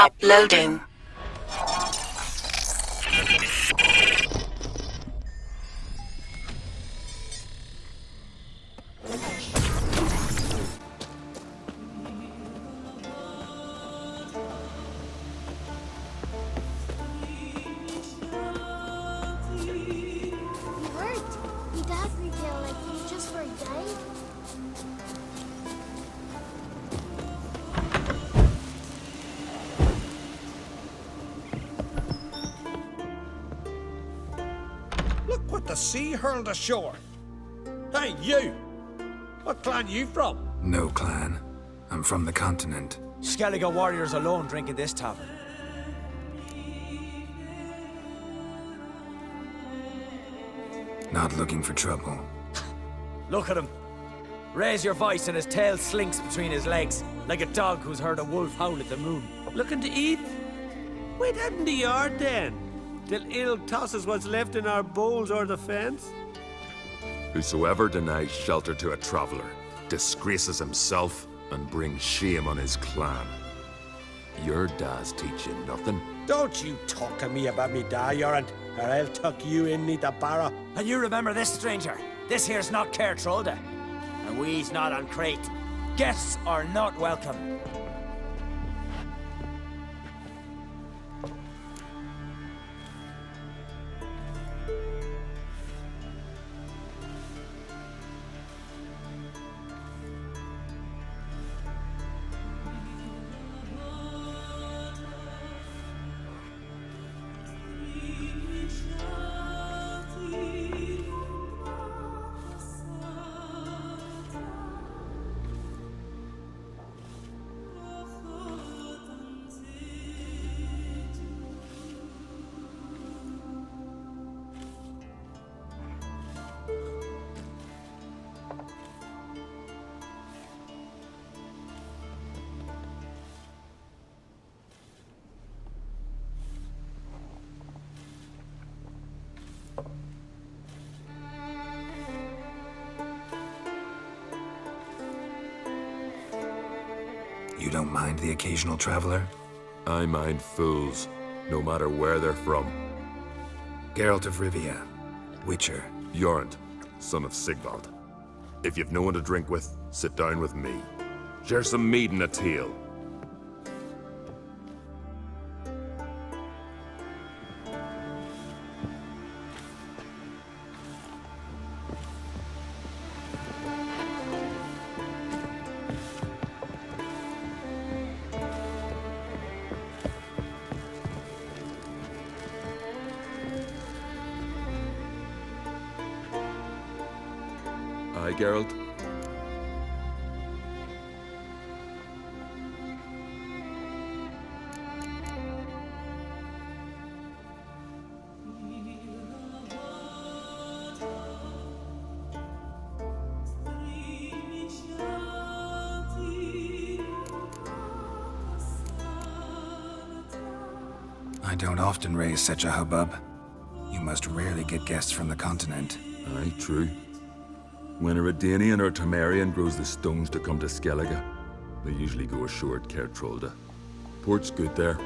Uploading. Look what the sea hurled ashore. Hey, you! What clan you from? No clan. I'm from the continent. Skellige warriors alone drink in this tavern. Not looking for trouble. Look at him. Raise your voice and his tail slinks between his legs, like a dog who's heard a wolf howl at the moon. Looking to eat? Wait out in the yard then, till ill tosses what's left in our bowls or the fence. Whosoever denies shelter to a traveler disgraces himself and brings shame on his clan. Your da's teach you nothing. Don't you talk to me about me da, Yoran, or I'll tuck you in neath the barrow. And you remember this, stranger. This here's not Caer Trolda. And we's not on Crete. Guests are not welcome. You don't mind the occasional traveler? I mind fools, no matter where they're from. Geralt of Rivia, Witcher. Jorund, son of Sigvald. If you've no one to drink with, sit down with me. Share some mead and a teal. Aye, Geralt? I don't often raise such a hubbub. You must rarely get guests from the continent. Aye, true. When a Redanian or Temerian grows the stones to come to Skellige, they usually go ashore at Caer Trolda. Port's good there,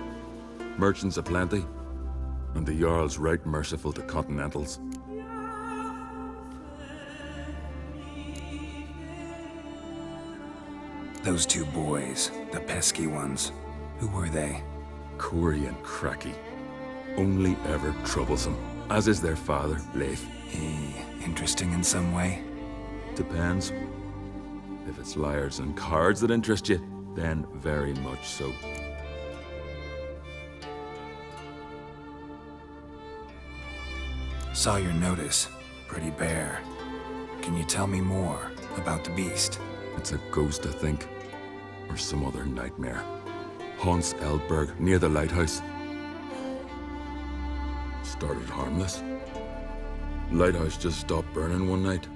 merchants aplenty, and the Jarl's right merciful to continentals. Those two boys, the pesky ones, who were they? Corey and Cracky. Only ever troublesome, as is their father, Leif. Interesting in some way? Depends. If it's liars and cards that interest you, then very much so. Saw your notice. Pretty bare. Can you tell me more about the beast? It's a ghost, I think. Or some other nightmare. Haunts Eldberg, near the lighthouse. Started harmless. Lighthouse just stopped burning one night.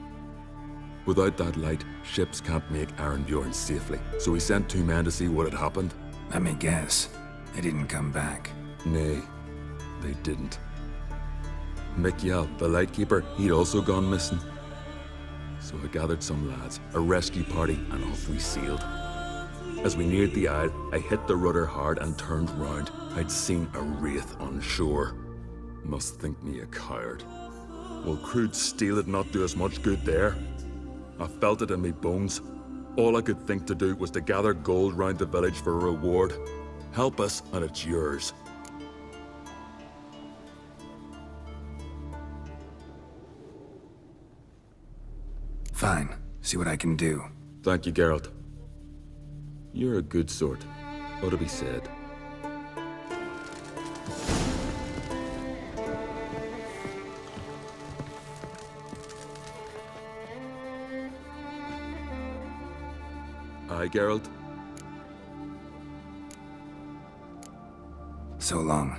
Without that light, ships can't make Arenbjorn safely, so he sent two men to see what had happened. Let me guess. They didn't come back. Nay, they didn't. Mikjal, the lightkeeper, he'd also gone missing. So I gathered some lads, a rescue party, and off we sailed. As we neared the isle, I hit the rudder hard and turned round. I'd seen a wraith on shore. Must think me a coward. Will crude steel it not do us much good there? I felt it in me bones. All I could think to do was to gather gold round the village for a reward. Help us, and it's yours. Fine. See what I can do. Thank you, Geralt. You're a good sort. Ought to be said. Aye, Geralt? So long.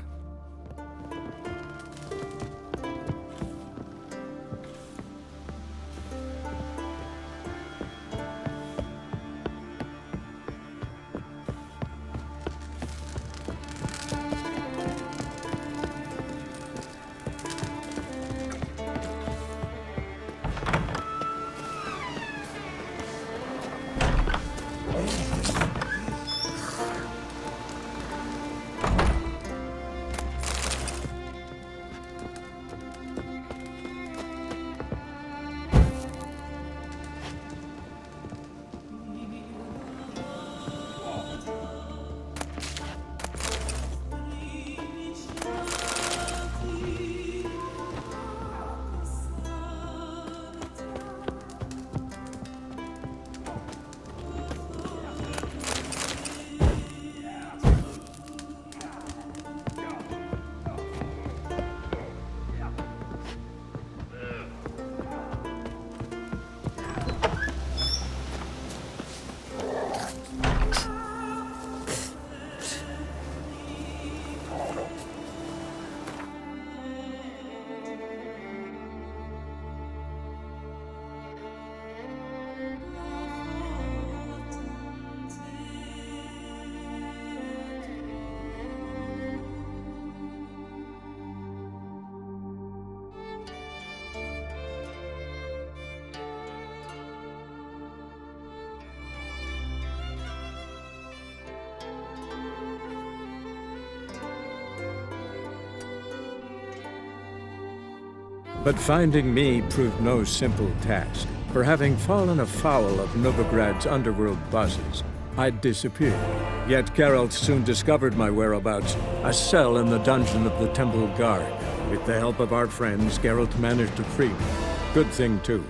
But finding me proved no simple task, for having fallen afoul of Novigrad's underworld bosses, I'd disappeared. Yet Geralt soon discovered my whereabouts, a cell in the dungeon of the Temple Guard. With the help of our friends, Geralt managed to free me. Good thing, too,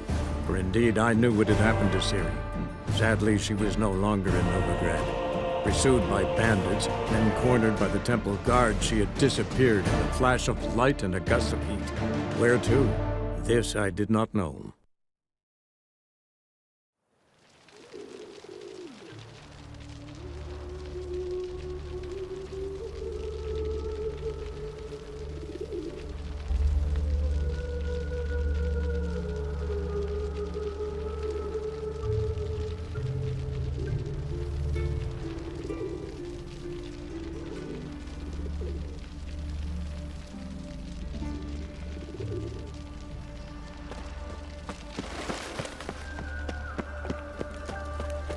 for indeed I knew what had happened to Ciri. Sadly, she was no longer in Novigrad. Pursued by bandits, then cornered by the Temple Guard, she had disappeared in a flash of light and a gust of heat. Where to? This I did not know.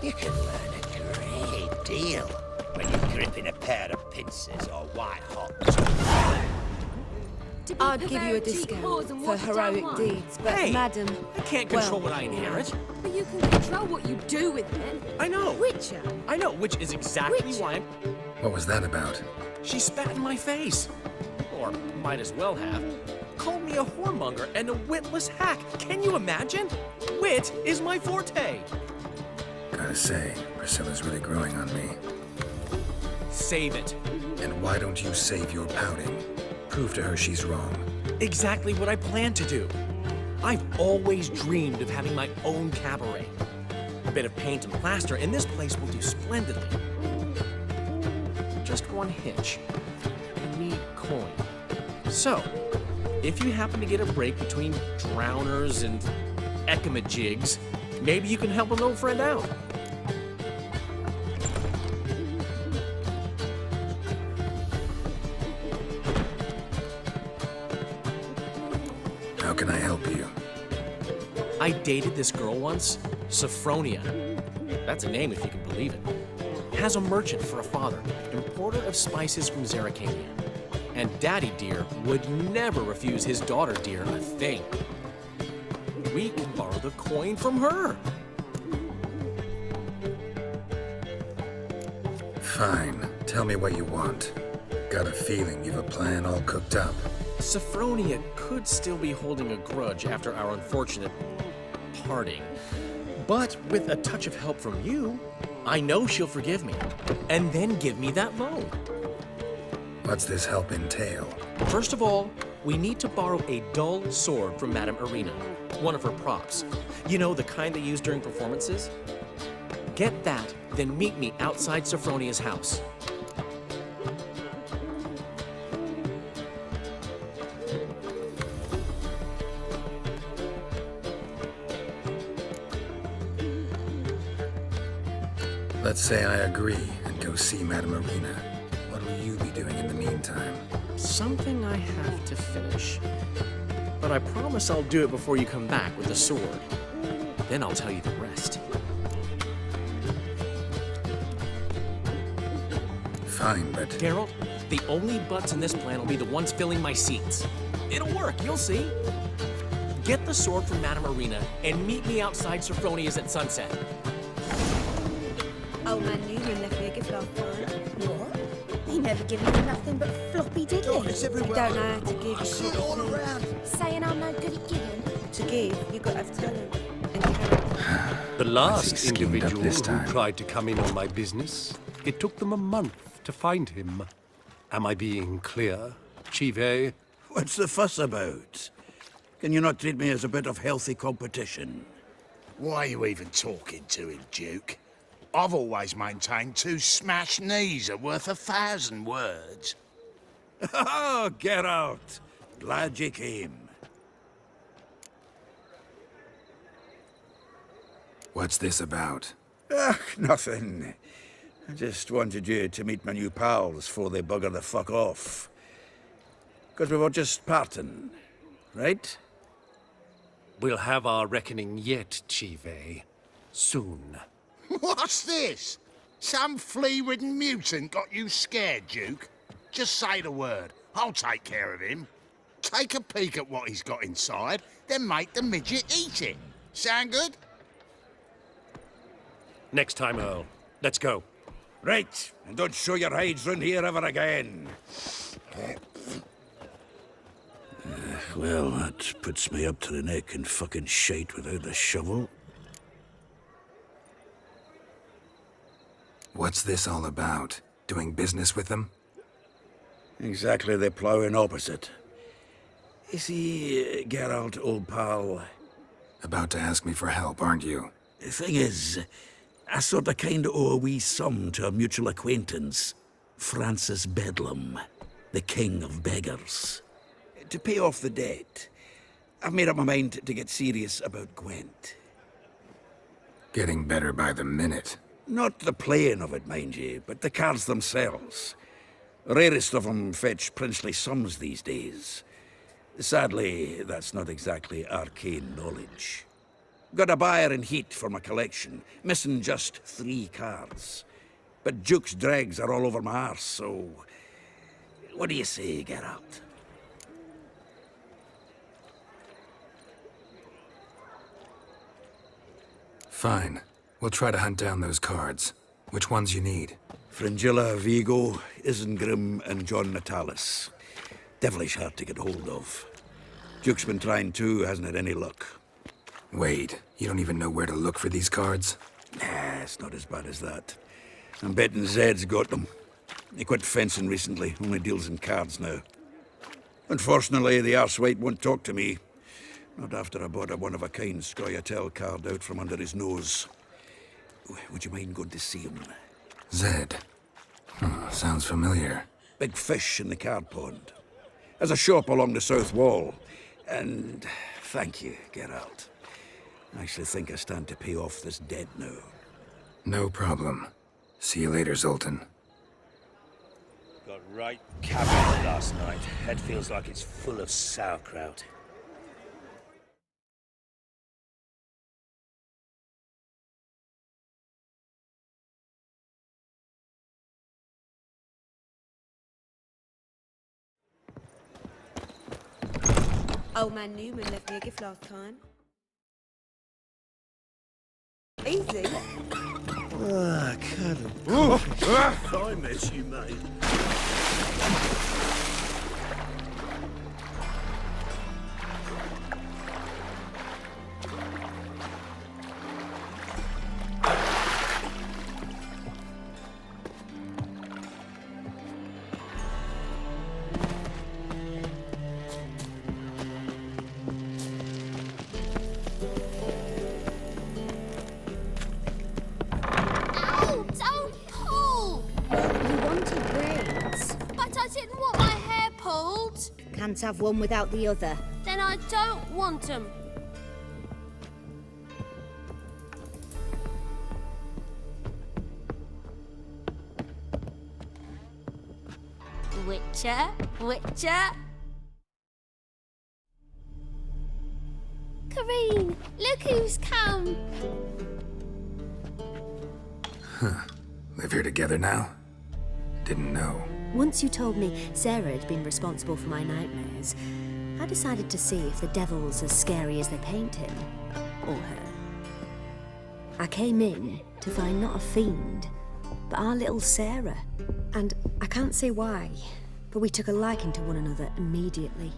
You can learn a great deal when you're gripping a pair of pincers or white-hot I'd give you a discount for heroic deeds, but Hey, madam... I can't control well, what I inherit. But you can control what you do with it. I know. Witcher. I know, which is exactly Witcher. why What was that about? she spat in my face. Or might as well have. Called me a whoremonger and a witless hack. Can you imagine? Wit is my forte. Gotta say, Priscilla's really growing on me. Save it. And why don't you save your pouting? Prove to her she's wrong. Exactly what I plan to do. I've always dreamed of having my own cabaret. A bit of paint and plaster, and this place will do splendidly. Just one hitch. I need coin. So, if you happen to get a break between drowners and ekamajigs, maybe you can help an old friend out. How can I help you? I dated this girl once, Sophronia. That's a name if you can believe it. has a merchant for a father, importer of spices from Zerrikania. And Daddy Deer would never refuse his daughter Deer a thing. We can borrow the coin from her. Fine. Tell me what you want. Got a feeling you've a plan all cooked up. Sophronia could still be holding a grudge after our unfortunate parting. But with a touch of help from you, I know she'll forgive me, and then give me that loan. What's this help entail? First of all, we need to borrow a dull sword from Madame Arena, one of her props. You know, the kind they use during performances? Get that, then meet me outside Sophronia's house. Let's say I agree and go see Madame Arena. What will you be doing in the meantime? Something I have to finish. But I promise I'll do it before you come back with the sword. Then I'll tell you the rest. Fine, but... Geralt, the only butts in this plan will be the ones filling my seats. It'll work, you'll see. Get the sword from Madame Arena and meet me outside Sophronia's at sunset. Old man Newman left me a gift last time. What? He never given me nothing but floppy, did he? I don't know how to give you all around. Saying I'm no good at giving. To give, you've got to have talent and character. The he last schemed up individual this who time? tried to come in on my business, it took them a month to find him. Am I being clear, Chive? What's the fuss about? Can you not treat me as a bit of healthy competition? Why are you even talking to him, Duke? I've always maintained 2 smashed knees are worth 1,000 words. Oh, get out! Glad you came. What's this about? Nothing. I just wanted you to meet my new pals before they bugger the fuck off. Because we were just parting, right? We'll have our reckoning yet, Chive. Soon. What's this? Some flea-ridden mutant got you scared, Duke? Just say the word. I'll take care of him. Take a peek at what he's got inside, then make the midget eat it. Sound good? Next time, Earl. Let's go. Right, and don't show your hides round here ever again. Well, that puts me up to the neck in fucking shite without a shovel. What's this all about? Doing business with them? Exactly the ploughing opposite. You see, Geralt, old pal, About to ask me for help, aren't you? the thing is, I sort of kind of owe a wee sum to a mutual acquaintance, Francis Bedlam, the king of beggars. To pay off the debt, I've made up my mind to get serious about Gwent. Getting better by the minute. Not the playing of it, mind you, but the cards themselves. Rarest of them fetch princely sums these days. Sadly, that's not exactly arcane knowledge. Got a buyer in heat for my collection, missing just 3 cards. But Duke's dregs are all over my arse, so... What do you say, Geralt? Fine. We'll try to hunt down those cards. Which ones you need? Fringilla, Vigo, Isengrim, and John Natalis. Devilish hard to get hold of. Duke's been trying too, hasn't had any luck. Wait, you don't even know where to look for these cards? Nah, it's not as bad as that. I'm betting Zed's got them. He quit fencing recently, only deals in cards now. Unfortunately, the arsewite won't talk to me. Not after I bought a one-of-a-kind Scoia'tael card out from under his nose. Would you mind going to see him? Zed. Sounds familiar. Big fish in the card pond. Has a shop along the south wall. And thank you, Geralt. I actually think I stand to pay off this debt now. No problem. See you later, Zoltan. Got right cabbage last night. Head feels like it's full of sauerkraut. Old man Newman left me a gift last time. Easy. Ah, cuddle. I miss you, mate. Can't have one without the other. Then I don't want them. Witcher, Witcher. Kareen, look who's come. Live here together now? Didn't know. Once you told me Sarah had been responsible for my nightmares, I decided to see if the devil's as scary as they paint him. Or her. I came in to find not a fiend, but our little Sarah. And I can't say why, but we took a liking to one another immediately.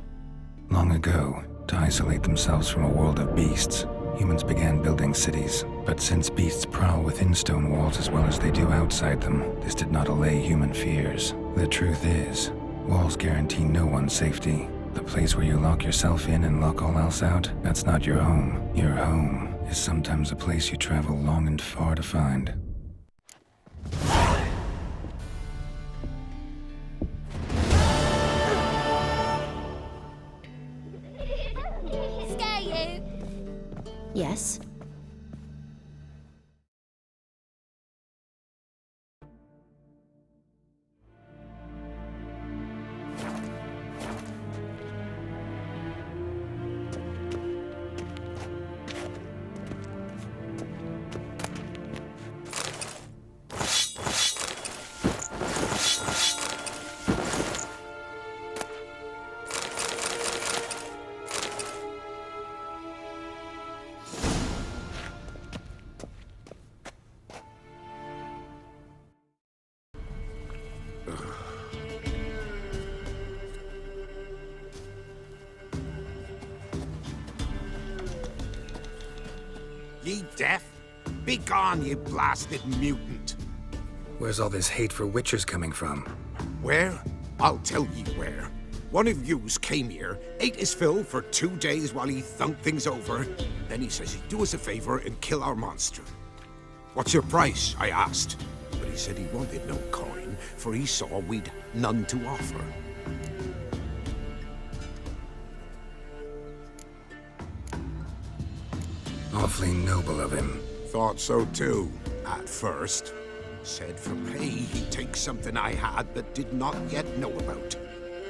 Long ago, to isolate themselves from a world of beasts, humans began building cities. But since beasts prowl within stone walls as well as they do outside them, this did not allay human fears. The truth is, walls guarantee no one's safety. The place where you lock yourself in and lock all else out, that's not your home. Your home is sometimes a place you travel long and far to find. Scare you? Yes? Ye deaf? Begone, ye blasted mutant! Where's all this hate for witchers coming from? Where? I'll tell ye where. One of yous came here, ate his fill for 2 days while he thunked things over. Then he says he'd do us a favor and kill our monster. What's your price? I asked. But he said he wanted no coin, for he saw we'd none to offer. Awfully noble of him. Thought so too, at first. Said for pay he'd take something I had but did not yet know about.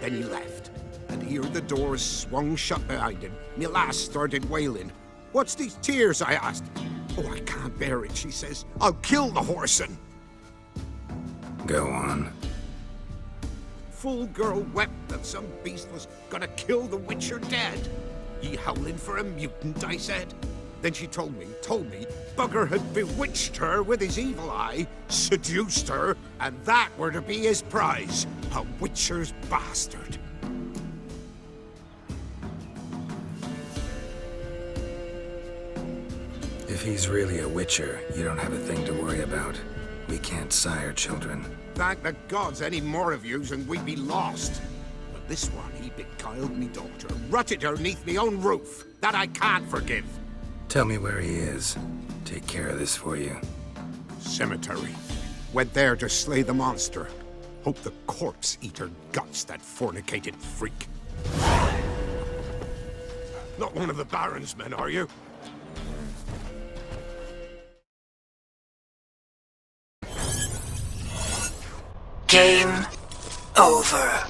Then he left, and here the doors swung shut behind him. Me lass started wailing. What's these tears? I asked. Oh, I can't bear it, she says. I'll kill the whoreson. Go on. Fool girl wept that some beast was gonna kill the Witcher dead. Ye howling for a mutant, I said. Then she told me, Bugger had bewitched her with his evil eye, seduced her, and that were to be his prize, a Witcher's bastard. If he's really a Witcher, you don't have a thing to worry about. We can't sire children. Thank the gods any more of yous and we'd be lost. But this one, he beguiled me daughter, rutted her neath me own roof. That I can't forgive. Tell me where he is. Take care of this for you. Cemetery. Went there to slay the monster. Hope the corpse eat her guts, that fornicated freak. Not one of the Baron's men, are you? Game over.